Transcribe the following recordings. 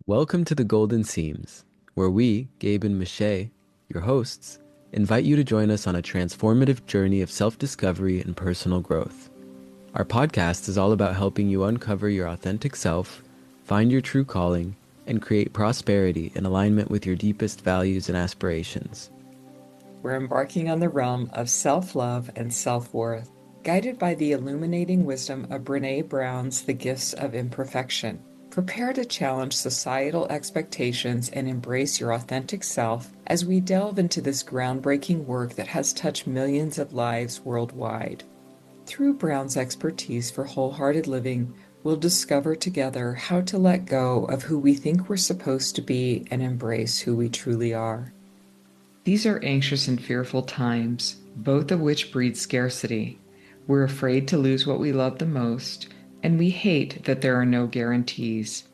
Welcome to the Golden Seams, where we, Gabe and Michae, your hosts, invite you to join us on a transformative journey of self-discovery and personal growth. Our podcast is all about helping you uncover your authentic self, find your true calling, and create prosperity in alignment with your deepest values and aspirations. We're embarking on the realm of self-love and self-worth, guided by the illuminating wisdom of Brené Brown's The Gifts of Imperfection. Prepare to challenge societal expectations and embrace your authentic self as we delve into this groundbreaking work that has touched millions of lives worldwide. Through Brown's expertise for wholehearted living, we'll discover together how to let go of who we think we're supposed to be and embrace who we truly are. These are anxious and fearful times, both of which breed scarcity. We're afraid to lose what we love the most, and we hate that there are no guarantees.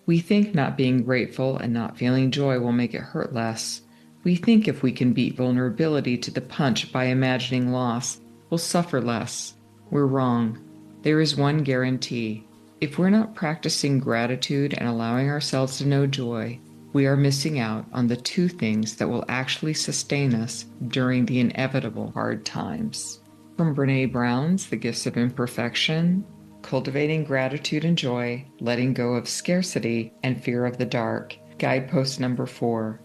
We think not being grateful and not feeling joy will make it hurt less. We think if we can beat vulnerability to the punch by imagining loss, we'll suffer less. We're wrong. There is one guarantee. If we're not practicing gratitude and allowing ourselves to know joy, we are missing out on the two things that will actually sustain us during the inevitable hard times. From Brené Brown's The Gifts of Imperfection, Cultivating Gratitude and Joy, Letting Go of Scarcity and Fear of the Dark, guidepost number 4.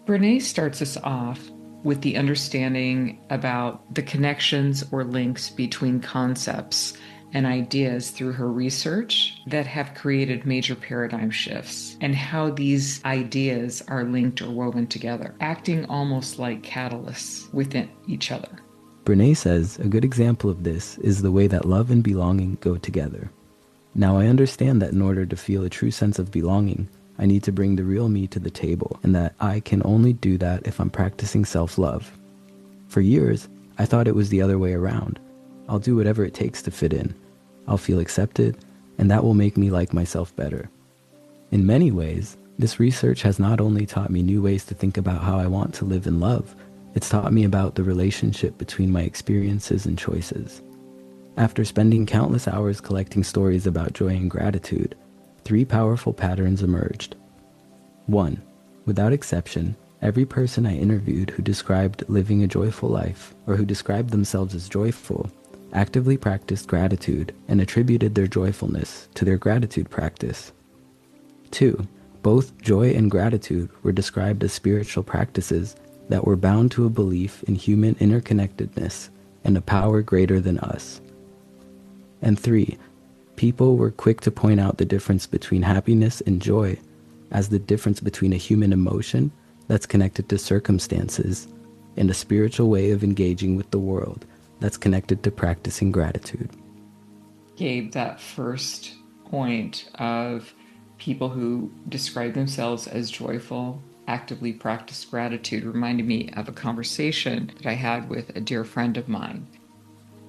Brené starts us off with the understanding about the connections or links between concepts and ideas through her research that have created major paradigm shifts, and how these ideas are linked or woven together, acting almost like catalysts within each other. Brené says a good example of this is the way that love and belonging go together. Now I understand that in order to feel a true sense of belonging, I need to bring the real me to the table, and that I can only do that if I'm practicing self-love. For years, I thought it was the other way around. I'll do whatever it takes to fit in. I'll feel accepted, and that will make me like myself better. In many ways, this research has not only taught me new ways to think about how I want to live and love, it's taught me about the relationship between my experiences and choices. After spending countless hours collecting stories about joy and gratitude, 3 powerful patterns emerged. 1. Without exception, every person I interviewed who described living a joyful life, or who described themselves as joyful, actively practiced gratitude and attributed their joyfulness to their gratitude practice. 2. Both joy and gratitude were described as spiritual practices that were bound to a belief in human interconnectedness and a power greater than us. And 3. People were quick to point out the difference between happiness and joy as the difference between a human emotion that's connected to circumstances and a spiritual way of engaging with the world that's connected to practicing gratitude. Gabe, that first point of people who describe themselves as joyful, actively practice gratitude, reminded me of a conversation that I had with a dear friend of mine.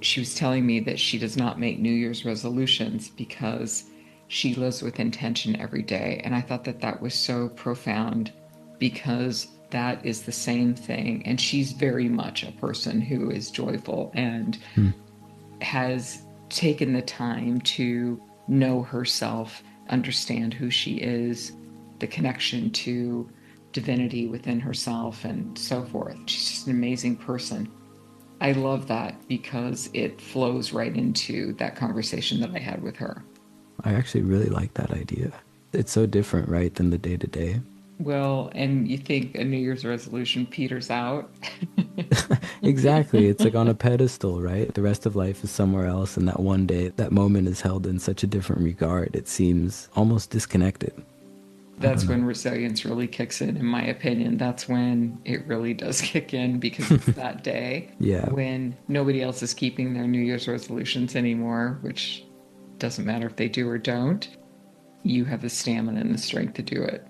She was telling me that she does not make New Year's resolutions because she lives with intention every day. And I thought that that was so profound, because that is the same thing. And she's very much a person who is joyful and has taken the time to know herself, understand who she is, the connection to divinity within herself, and so forth. She's just an amazing person. I love that because it flows right into that conversation that I had with her. I actually really like that idea. It's so different, right, than the day-to-day. Well, and you think a New Year's resolution peters out. Exactly. It's like on a pedestal, right? The rest of life is somewhere else, and that one day, that moment is held in such a different regard. It seems almost disconnected. That's when resilience really kicks in my opinion. That's when it really does kick in, because it's that day Yeah. when nobody else is keeping their New Year's resolutions anymore, which doesn't matter if they do or don't. You have the stamina and the strength to do it.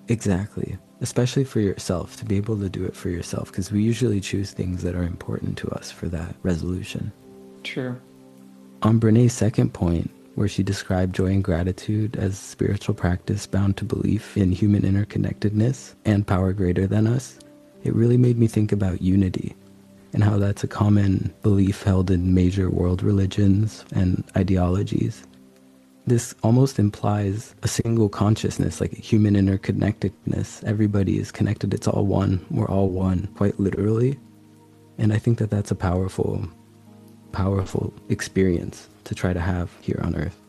Exactly. Especially for yourself, to be able to do it for yourself, because we usually choose things that are important to us for that resolution. True. On Brené's second point, where she described joy and gratitude as spiritual practice bound to belief in human interconnectedness and power greater than us, it really made me think about unity and how that's a common belief held in major world religions and ideologies. This almost implies a single consciousness, like human interconnectedness. Everybody is connected. It's all one. We're all one, quite literally. And I think that that's a powerful, powerful experience to try to have here on Earth.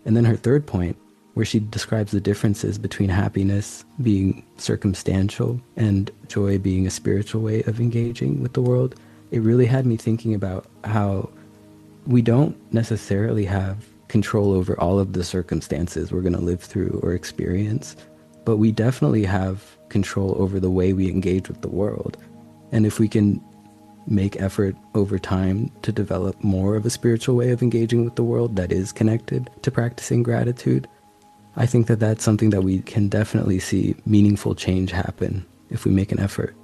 And then her third point, where she describes the differences between happiness being circumstantial and joy being a spiritual way of engaging with the world, it really had me thinking about how we don't necessarily have control over all of the circumstances we're going to live through or experience, but we definitely have control over the way we engage with the world. And if we can make effort over time to develop more of a spiritual way of engaging with the world that is connected to practicing gratitude, I think that that's something that we can definitely see meaningful change happen if we make an effort.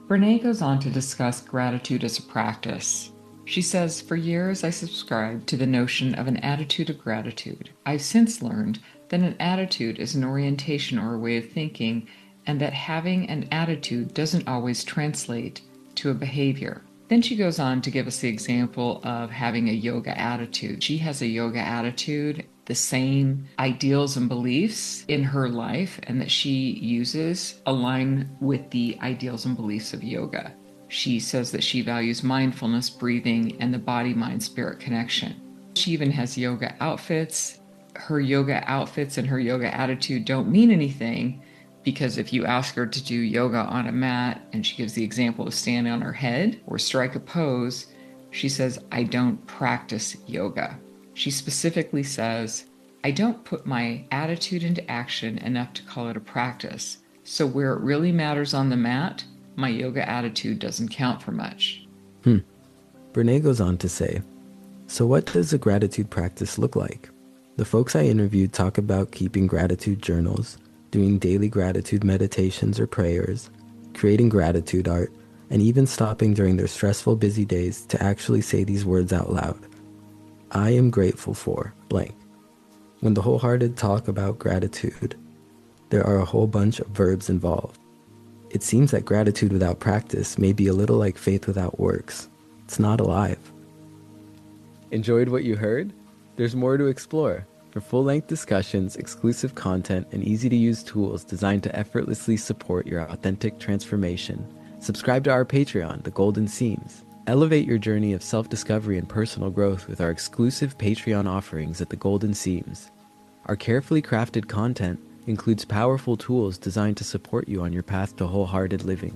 Brené goes on to discuss gratitude as a practice. She says, "For years I subscribed to the notion of an attitude of gratitude. I've since learned that an attitude is an orientation or a way of thinking, and that having an attitude doesn't always translate to a behavior." Then she goes on to give us the example of having a yoga attitude. She has a yoga attitude, the same ideals and beliefs in her life, and that she uses align with the ideals and beliefs of yoga. She says that she values mindfulness, breathing, and the body-mind-spirit connection. She even has yoga outfits. Her yoga outfits and her yoga attitude don't mean anything, because if you ask her to do yoga on a mat and she gives the example of stand on her head or strike a pose, she says, "I don't practice yoga." She specifically says, "I don't put my attitude into action enough to call it a practice. So where it really matters on the mat, my yoga attitude doesn't count for much." Brené goes on to say, so what does a gratitude practice look like? The folks I interviewed talk about keeping gratitude journals, doing daily gratitude meditations or prayers, creating gratitude art, and even stopping during their stressful, busy days to actually say these words out loud. I am grateful for blank. When the wholehearted talk about gratitude, there are a whole bunch of verbs involved. It seems that gratitude without practice may be a little like faith without works. It's not alive. Enjoyed what you heard? There's more to explore. For full-length discussions, exclusive content, and easy-to-use tools designed to effortlessly support your authentic transformation, subscribe to our Patreon, The Golden Seams. Elevate your journey of self-discovery and personal growth with our exclusive Patreon offerings at The Golden Seams. Our carefully crafted content includes powerful tools designed to support you on your path to wholehearted living.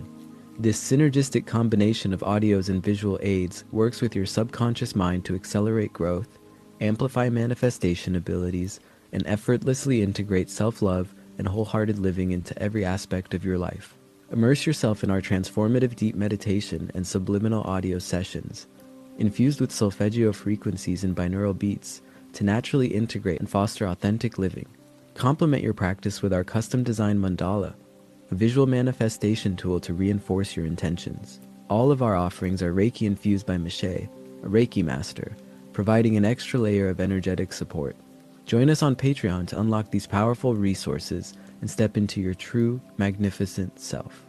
This synergistic combination of audios and visual aids works with your subconscious mind to accelerate growth, amplify manifestation abilities, and effortlessly integrate self-love and wholehearted living into every aspect of your life. Immerse yourself in our transformative deep meditation and subliminal audio sessions, infused with Solfeggio frequencies and binaural beats to naturally integrate and foster authentic living. Complement your practice with our custom-designed mandala, a visual manifestation tool to reinforce your intentions. All of our offerings are Reiki infused by Michae, a Reiki master, providing an extra layer of energetic support. Join us on Patreon to unlock these powerful resources and step into your true, magnificent self.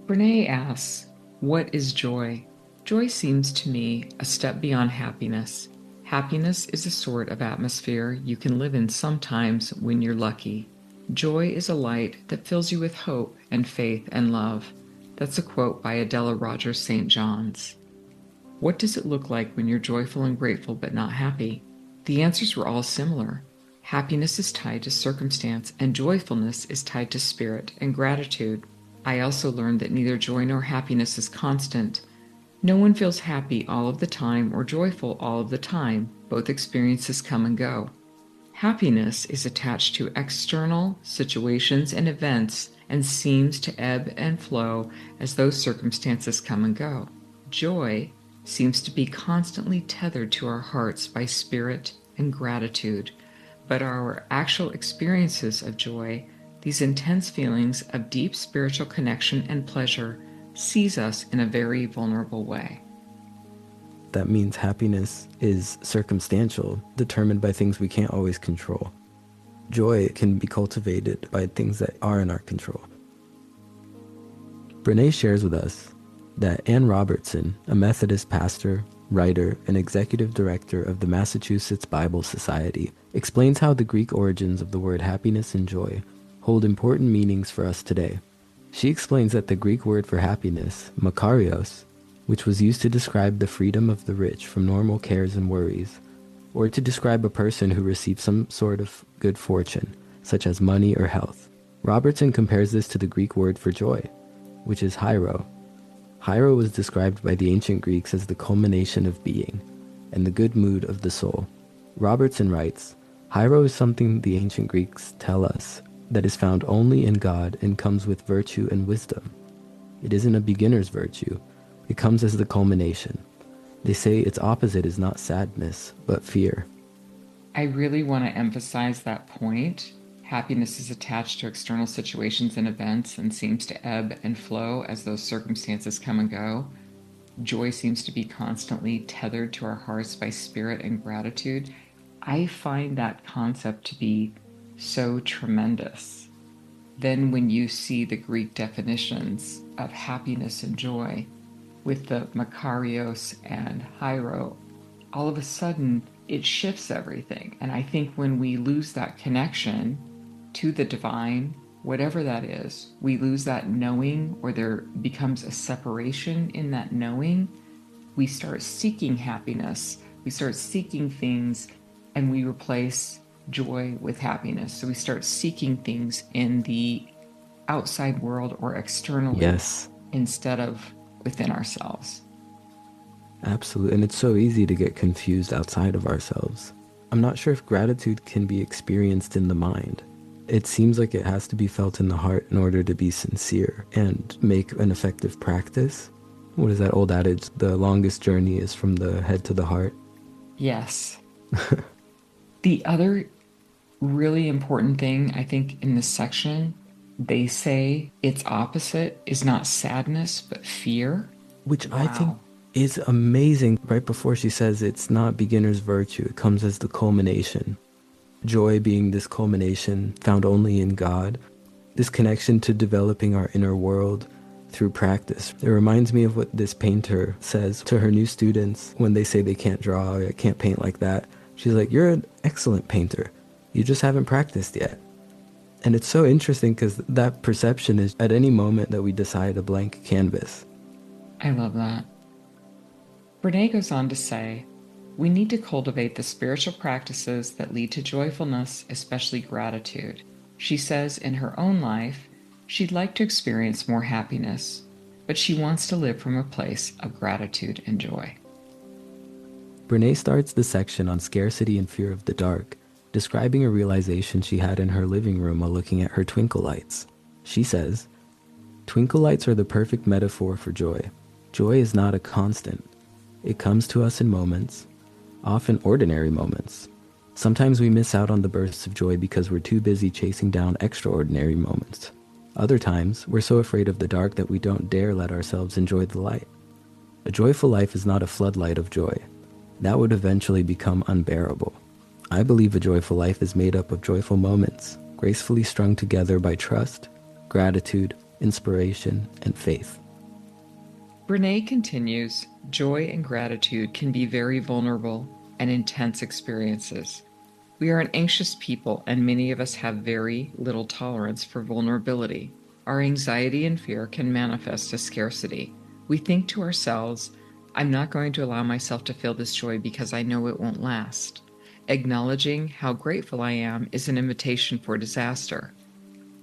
Brené asks, "What is joy?" Joy seems to me a step beyond happiness. Happiness is a sort of atmosphere you can live in sometimes when you're lucky. Joy is a light that fills you with hope and faith and love. That's a quote by Adela Rogers St. John's. What does it look like when you're joyful and grateful but not happy? The answers were all similar. Happiness is tied to circumstance, and joyfulness is tied to spirit and gratitude. I also learned that neither joy nor happiness is constant. No one feels happy all of the time or joyful all of the time. Both experiences come and go. Happiness is attached to external situations and events and seems to ebb and flow as those circumstances come and go. Joy seems to be constantly tethered to our hearts by spirit and gratitude, but our actual experiences of joy, these intense feelings of deep spiritual connection and pleasure, seize us in a very vulnerable way. That means happiness is circumstantial, determined by things we can't always control. Joy can be cultivated by things that are in our control. Brené shares with us that Ann Robertson, a Methodist pastor, writer, and executive director of the Massachusetts Bible Society, explains how the Greek origins of the word happiness and joy hold important meanings for us today. She explains that the Greek word for happiness, makarios, which was used to describe the freedom of the rich from normal cares and worries, or to describe a person who received some sort of good fortune, such as money or health. Robertson compares this to the Greek word for joy, which is hyro. Hyro was described by the ancient Greeks as the culmination of being and the good mood of the soul. Robertson writes, hyro is something the ancient Greeks tell us that is found only in God and comes with virtue and wisdom. It isn't a beginner's virtue. It comes as the culmination. They say its opposite is not sadness, but fear. I really want to emphasize that point. Happiness is attached to external situations and events and seems to ebb and flow as those circumstances come and go. Joy seems to be constantly tethered to our hearts by spirit and gratitude. I find that concept to be so tremendous. Then, when you see the Greek definitions of happiness and joy with the makarios and hyro, all of a sudden it shifts everything. And I think when we lose that connection to the divine, whatever that is, we lose that knowing, or there becomes a separation in that knowing. We start seeking happiness, we start seeking things, and we replace joy with happiness. So we start seeking things in the outside world or externally Yes, instead of within ourselves. absolutely. And it's so easy to get confused outside of ourselves. I'm not sure if gratitude can be experienced in the mind. It seems like it has to be felt in the heart in order to be sincere and make an effective practice. What is that old adage? The longest journey is from the head to the heart. Yes. The other really important thing, I think, in this section, they say its opposite is not sadness, but fear. Which I think Wow. is amazing. Right before she says it's not beginner's virtue, it comes as the culmination. Joy being this culmination found only in God, this connection to developing our inner world through practice. It reminds me of what this painter says to her new students when they say they can't draw or can't paint like that. She's like, you're an excellent painter. You just haven't practiced yet. And it's so interesting because that perception is at any moment that we decide a blank canvas. I love that. Brené goes on to say, we need to cultivate the spiritual practices that lead to joyfulness, especially gratitude. She says in her own life, she'd like to experience more happiness, but she wants to live from a place of gratitude and joy. Brené starts the section on scarcity and fear of the dark, describing a realization she had in her living room while looking at her twinkle lights. She says, twinkle lights are the perfect metaphor for joy. Joy is not a constant. It comes to us in moments, often ordinary moments. Sometimes we miss out on the bursts of joy because we're too busy chasing down extraordinary moments. Other times, we're so afraid of the dark that we don't dare let ourselves enjoy the light. A joyful life is not a floodlight of joy. That would eventually become unbearable. I believe a joyful life is made up of joyful moments, gracefully strung together by trust, gratitude, inspiration, and faith. Brené continues, joy and gratitude can be very vulnerable and intense experiences. We are an anxious people, and many of us have very little tolerance for vulnerability. Our anxiety and fear can manifest as scarcity. We think to ourselves, I'm not going to allow myself to feel this joy because I know it won't last. Acknowledging how grateful I am is an invitation for disaster.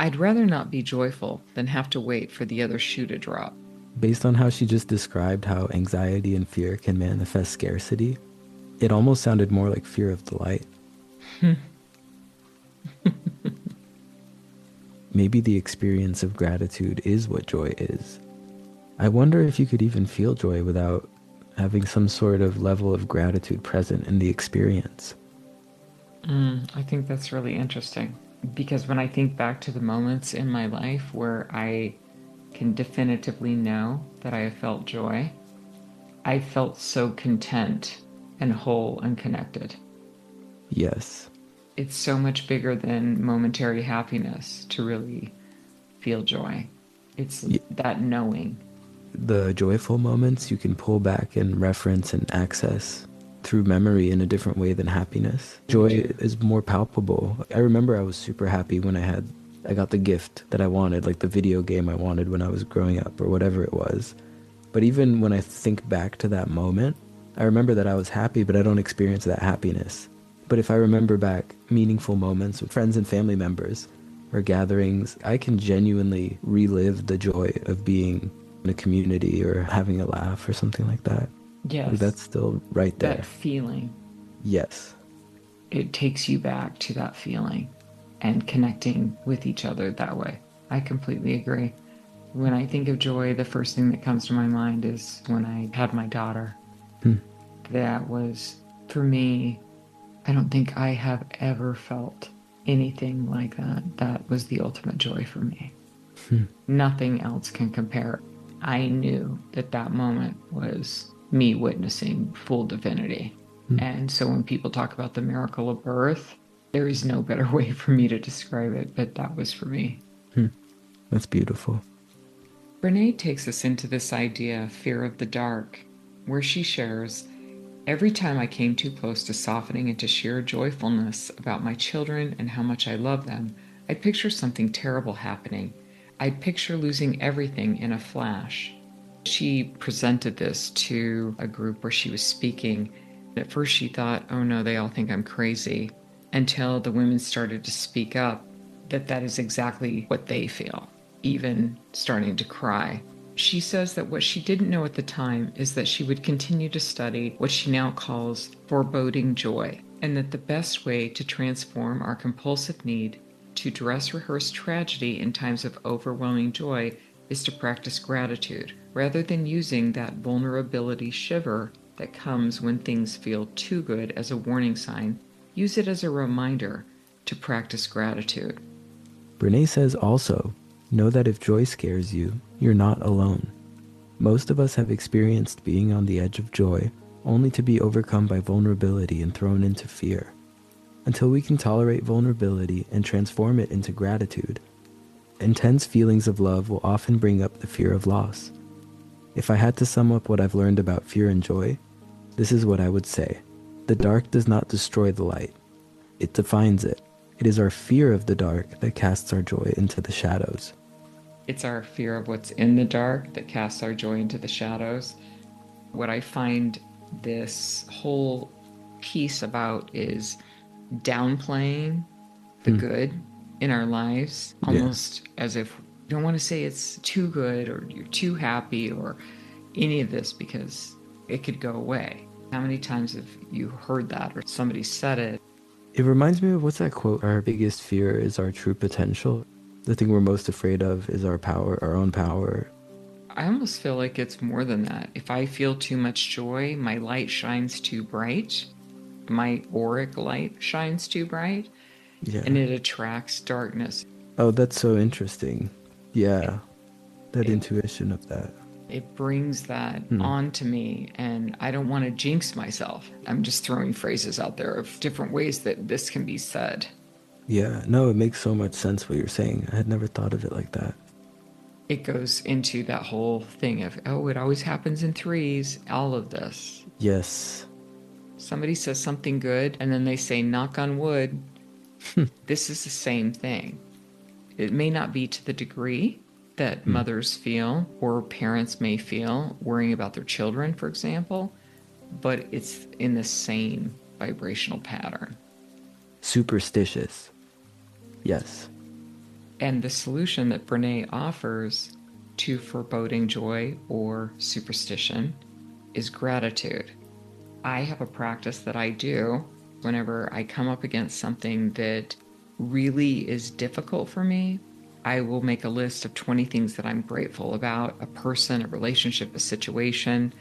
I'd rather not be joyful than have to wait for the other shoe to drop. Based on how she just described how anxiety and fear can manifest scarcity, it almost sounded more like fear of the light. Maybe the experience of gratitude is what joy is. I wonder if you could even feel joy without having some sort of level of gratitude present in the experience. I think that's really interesting because when I think back to the moments in my life where I can definitively know that I have felt joy, I felt so content and whole and connected. Yes. It's so much bigger than momentary happiness to really feel joy. It's Y- that knowing. The joyful moments you can pull back and reference and access through memory in a different way than happiness. Joy is more palpable. I remember I was super happy when I got the gift that I wanted, like the video game I wanted when I was growing up or whatever it was. But even when I think back to that moment, I remember that I was happy, but I don't experience that happiness. But if I remember back meaningful moments with friends and family members or gatherings, I can genuinely relive the joy of being in a community or having a laugh or something like that. Like Yes, that's still right that there. feeling. Yes. It takes you back to that feeling and connecting with each other that way. I completely agree. When I think of joy, the first thing that comes to my mind is when I had my daughter. Hmm. That was, for me, I don't think I have ever felt anything like that. That was the ultimate joy for me. Nothing else can compare. I knew that that moment was me witnessing full divinity. And so when people talk about the miracle of birth, there is no better way for me to describe it, but that was for me. That's beautiful. Brené takes us into this idea of fear of the dark, where she shares, every time I came too close to softening into sheer joyfulness about my children and how much I love them, I'd picture something terrible happening. I'd picture losing everything in a flash. She presented this to a group where she was speaking. At first she thought, oh no, they all think I'm crazy, until the women started to speak up that that is exactly what they feel, even starting to cry. She says that what she didn't know at the time is that she would continue to study what she now calls foreboding joy, and that the best way to transform our compulsive need to dress rehearse tragedy in times of overwhelming joy is to practice gratitude, rather than using that vulnerability shiver that comes when things feel too good as a warning sign. Use it as a reminder to practice gratitude. Brené says also, know that if joy scares you, you're not alone. Most of us have experienced being on the edge of joy, only to be overcome by vulnerability and thrown into fear. Until we can tolerate vulnerability and transform it into gratitude, intense feelings of love will often bring up the fear of loss. If I had to sum up what I've learned about fear and joy, this is what I would say. The dark does not destroy the light. It defines it. It is our fear of the dark that casts our joy into the shadows. It's our fear of what's in the dark that casts our joy into the shadows. What I find this whole piece about is downplaying the good in our lives, almost as if you don't want to say it's too good or you're too happy or any of this because it could go away. How many times have you heard that or somebody said it? It reminds me of what's that quote? Our biggest fear is our true potential. The thing we're most afraid of is our power, our own power. I almost feel like it's more than that. If I feel too much joy, my light shines too bright. My auric light shines too bright, Yeah. and it attracts darkness. Oh, that's so interesting. Yeah. That intuition of that. It brings that onto me, and I don't want to jinx myself. I'm just throwing phrases out there of different ways that this can be said. Yeah. No, it makes so much sense what you're saying. I had never thought of it like that. It goes into that whole thing of, oh, it always happens in threes, all of this. Yes. Somebody says something good, and then they say, knock on wood. This is the same thing. It may not be to the degree that mothers feel or parents may feel worrying about their children, for example, but it's in the same vibrational pattern. Superstitious. Yes. And the solution that Brené offers to foreboding joy or superstition is gratitude. I have a practice that I do whenever I come up against something that really is difficult for me. I will make a list of 20 things that I'm grateful about, a person, a relationship, a situation,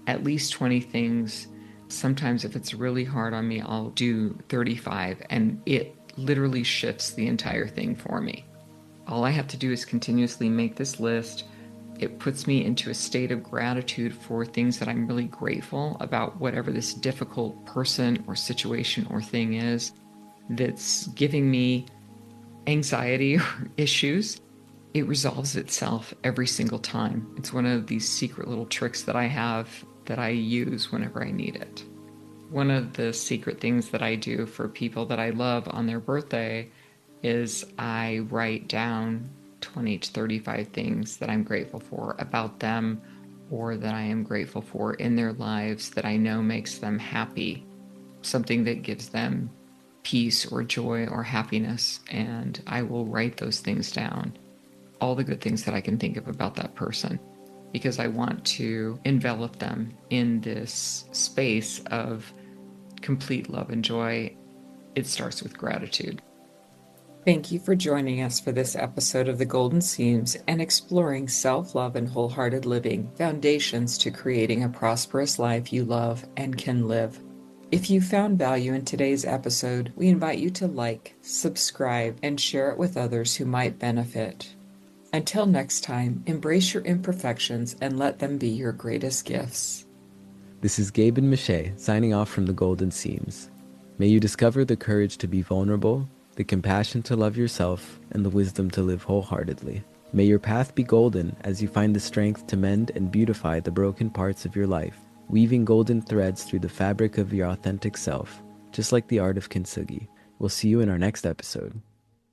at least 20 things. Sometimes if it's really hard on me, I'll do 35, and it literally shifts the entire thing for me. All I have to do is continuously make this list. It puts me into a state of gratitude for things that I'm really grateful about, whatever this difficult person or situation or thing is that's giving me anxiety or issues. it resolves itself every single time. It's one of these secret little tricks that I have that I use whenever I need it. One of the secret things that I do for people that I love on their birthday is I write down 20 to 35 things that I'm grateful for about them, or that I am grateful for in their lives that I know makes them happy, something that gives them peace or joy or happiness. And I will write those things down, all the good things that I can think of about that person, because I want to envelop them in this space of complete love and joy. It starts with gratitude. Thank you for joining us for this episode of The Golden Seams and exploring self-love and wholehearted living, foundations to creating a prosperous life you love and can live. If you found value in today's episode, we invite you to like, subscribe, and share it with others who might benefit. Until next time, embrace your imperfections and let them be your greatest gifts. This is Gabe and Michae signing off from the Golden Seams. May you discover the courage to be vulnerable, the compassion to love yourself, and the wisdom to live wholeheartedly. May your path be golden as you find the strength to mend and beautify the broken parts of your life, weaving golden threads through the fabric of your authentic self, just like the art of kintsugi. We'll see you in our next episode.